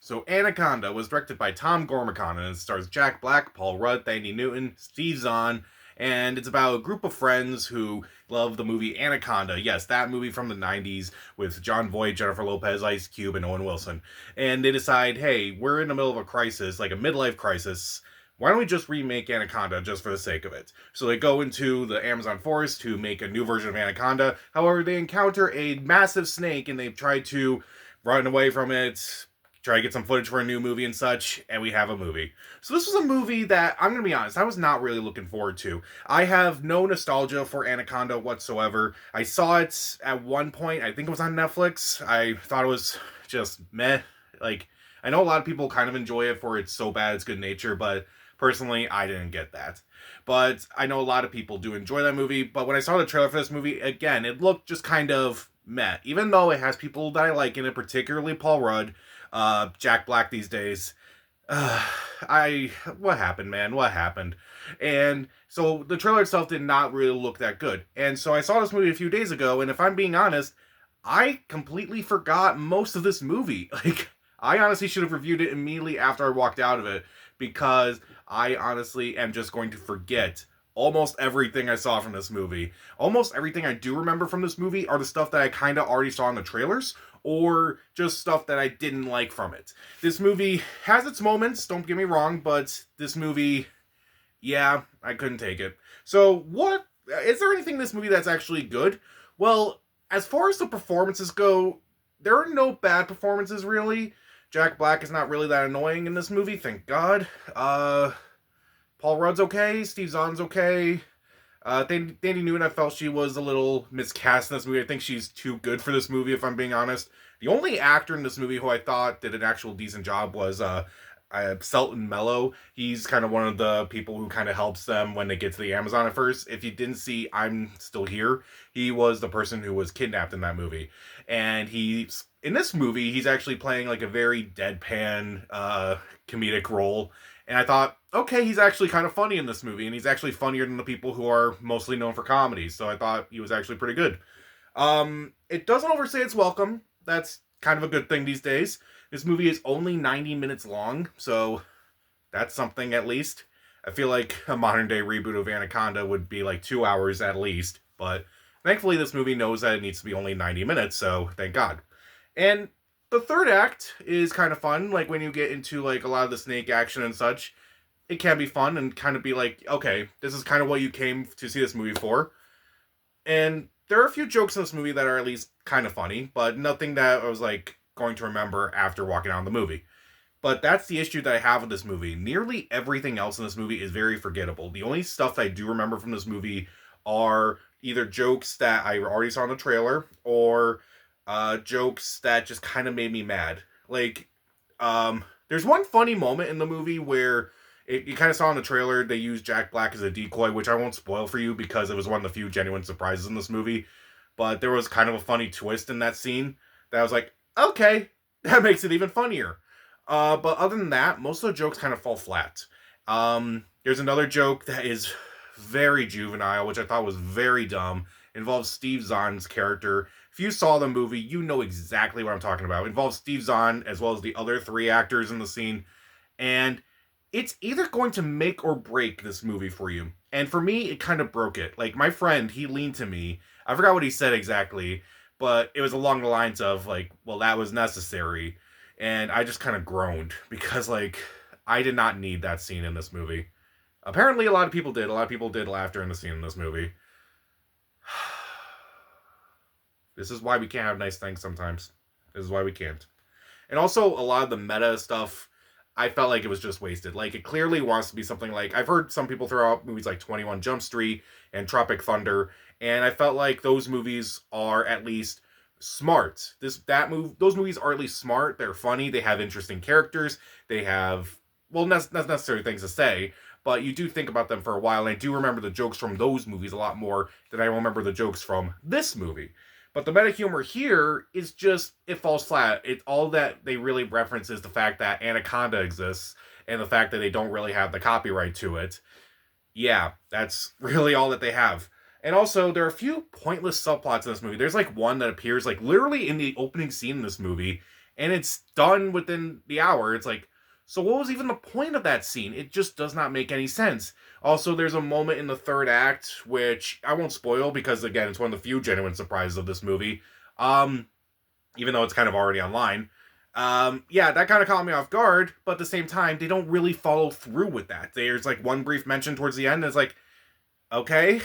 So Anaconda was directed by Tom Gormican and it stars Jack Black, Paul Rudd, Thandie Newton, Steve Zahn, and it's about a group of friends who love the movie Anaconda. Yes, that movie from the 90s with John Voight, Jennifer Lopez, Ice Cube, and Owen Wilson. And they decide, hey, we're in the middle of a crisis, like a midlife crisis. Why don't we just remake Anaconda just for the sake of it? So they go into the Amazon forest to make a new version of Anaconda. However, they encounter a massive snake and they try to run away from it, try to get some footage for a new movie and such, and we have a movie. So this was a movie that, I'm going to be honest, I was not really looking forward to. I have no nostalgia for Anaconda whatsoever. I saw it at one point, I think it was on Netflix. I thought it was just meh. Like, I know a lot of people kind of enjoy it for it's so bad it's good nature, but personally, I didn't get that. But I know a lot of people do enjoy that movie, but when I saw the trailer for this movie, again, it looked just kind of meh. Even though it has people that I like in it, particularly Paul Rudd, Jack Black these days. Uh, what happened, man? What happened? And so the trailer itself did not really look that good. And so I saw this movie a few days ago, and if I'm being honest, I completely forgot most of this movie. Like, I honestly should have reviewed it immediately after I walked out of it, because I honestly am just going to forget almost everything I saw from this movie. Almost everything I do remember from this movie are the stuff that I kind of already saw in the trailers, or just stuff that I didn't like from it. This movie has its moments, don't get me wrong, but this movie, yeah, I couldn't take it. So, what is there anything in this movie that's actually good? Well, as far as the performances go, there are no bad performances really. Jack Black is not really that annoying in this movie, thank God. Paul Rudd's okay, Steve Zahn's okay. Thandie Newton, I felt she was a little miscast in this movie. I think she's too good for this movie, if I'm being honest. The only actor in this movie who I thought did an actual decent job was Selton Mello. He's kind of one of the people who kind of helps them when they get to the Amazon at first. If you didn't see I'm Still Here, he was the person who was kidnapped in that movie. And in this movie, he's actually playing like a very deadpan comedic role. And I thought, okay, he's actually kind of funny in this movie, and he's actually funnier than the people who are mostly known for comedies. So I thought he was actually pretty good. It doesn't overstay its welcome. That's kind of a good thing these days. This movie is only 90 minutes long, so that's something at least. I feel like a modern day reboot of Anaconda would be like 2 hours at least, but thankfully this movie knows that it needs to be only 90 minutes, so thank God. And the third act is kind of fun, like when you get into like a lot of the snake action and such. It can be fun and kind of be like, okay, this is kind of what you came to see this movie for. And there are a few jokes in this movie that are at least kind of funny, but nothing that I was like going to remember after walking out of the movie. But that's the issue that I have with this movie. Nearly everything else in this movie is very forgettable. The only stuff that I do remember from this movie are either jokes that I already saw in the trailer or jokes that just kind of made me mad. Like, there's one funny moment in the movie where you kind of saw in the trailer they used Jack Black as a decoy, which I won't spoil for you because it was one of the few genuine surprises in this movie. But there was kind of a funny twist in that scene that I was like, okay, that makes it even funnier. But other than that, most of the jokes kind of fall flat. There's another joke that is very juvenile, which I thought was very dumb. It involves Steve Zahn's character. If you saw the movie, you know exactly what I'm talking about. It involves Steve Zahn as well as the other three actors in the scene. And it's either going to make or break this movie for you. And for me, it kind of broke it. Like, my friend, he leaned to me. I forgot what he said exactly, but it was along the lines of, like, well, that was necessary. And I just kind of groaned because, like, I did not need that scene in this movie. Apparently, a lot of people did. A lot of people did laugh during the scene in this movie. This is why we can't have nice things sometimes. This is why we can't. And also, a lot of the meta stuff, I felt like it was just wasted. Like, it clearly wants to be something like, I've heard some people throw out movies like 21 Jump Street and Tropic Thunder, and I felt like those movies are at least smart. Those movies are at least smart. They're funny. They have interesting characters. They have, well, not necessarily things to say, but you do think about them for a while. And I do remember the jokes from those movies a lot more than I remember the jokes from this movie. But the meta humor here is just, it falls flat. All that they really reference is the fact that Anaconda exists and the fact that they don't really have the copyright to it. Yeah, that's really all that they have. And also, there are a few pointless subplots in this movie. There's like one that appears like literally in the opening scene in this movie, and it's done within the hour. It's like, so what was even the point of that scene? It just does not make any sense. Also, there's a moment in the third act, which I won't spoil because, again, it's one of the few genuine surprises of this movie. Um, even though it's kind of already online. Yeah, that kind of caught me off guard, but at the same time, they don't really follow through with that. There's like one brief mention towards the end, and it's like, okay,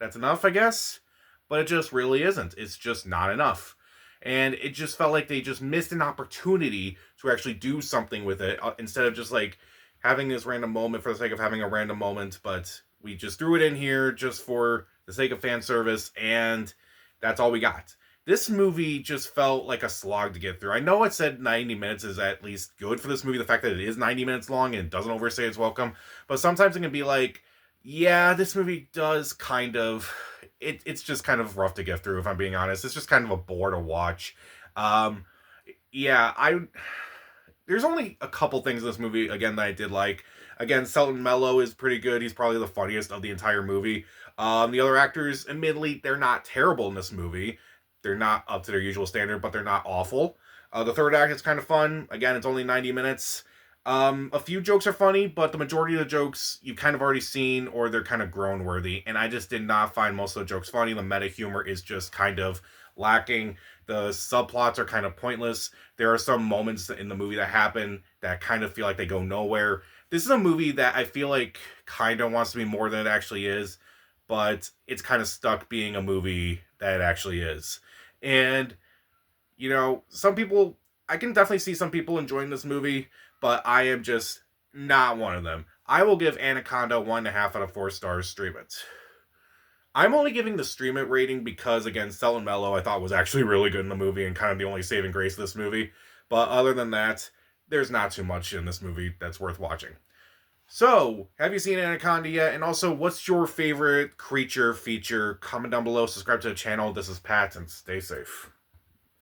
that's enough, I guess. But it just really isn't. It's just not enough. And it just felt like they just missed an opportunity to actually do something with it instead of just like having this random moment for the sake of having a random moment. But we just threw it in here just for the sake of fan service, and that's all we got. This movie just felt like a slog to get through. I know it said 90 minutes is at least good for this movie, the fact that it is 90 minutes long and it doesn't overstay its welcome, but sometimes it can be like, yeah, this movie does kind of, it's just kind of rough to get through, if I'm being honest. It's just kind of a bore to watch. Um, yeah, there's only a couple things in this movie, again, that I did like. Again, Selton Mello is pretty good. He's probably the funniest of the entire movie. The other actors, admittedly, they're not terrible in this movie. They're not up to their usual standard, but they're not awful. The third act is kind of fun. Again, it's only 90 minutes. A few jokes are funny, but the majority of the jokes you've kind of already seen, or they're kind of groan worthy. And I just did not find most of the jokes funny. The meta humor is just kind of lacking. The subplots are kind of pointless. There are some moments in the movie that happen that kind of feel like they go nowhere. This is a movie that I feel like kind of wants to be more than it actually is, but it's kind of stuck being a movie that it actually is. And, you know, some people, I can definitely see some people enjoying this movie, but I am just not one of them. I will give Anaconda 1.5 out of 4 stars. Stream it. I'm only giving the stream it rating because, again, Selton Mello I thought was actually really good in the movie and kind of the only saving grace of this movie. But other than that, there's not too much in this movie that's worth watching. So, have you seen Anaconda yet? And also, what's your favorite creature feature? Comment down below, subscribe to the channel. This is Pat, and stay safe.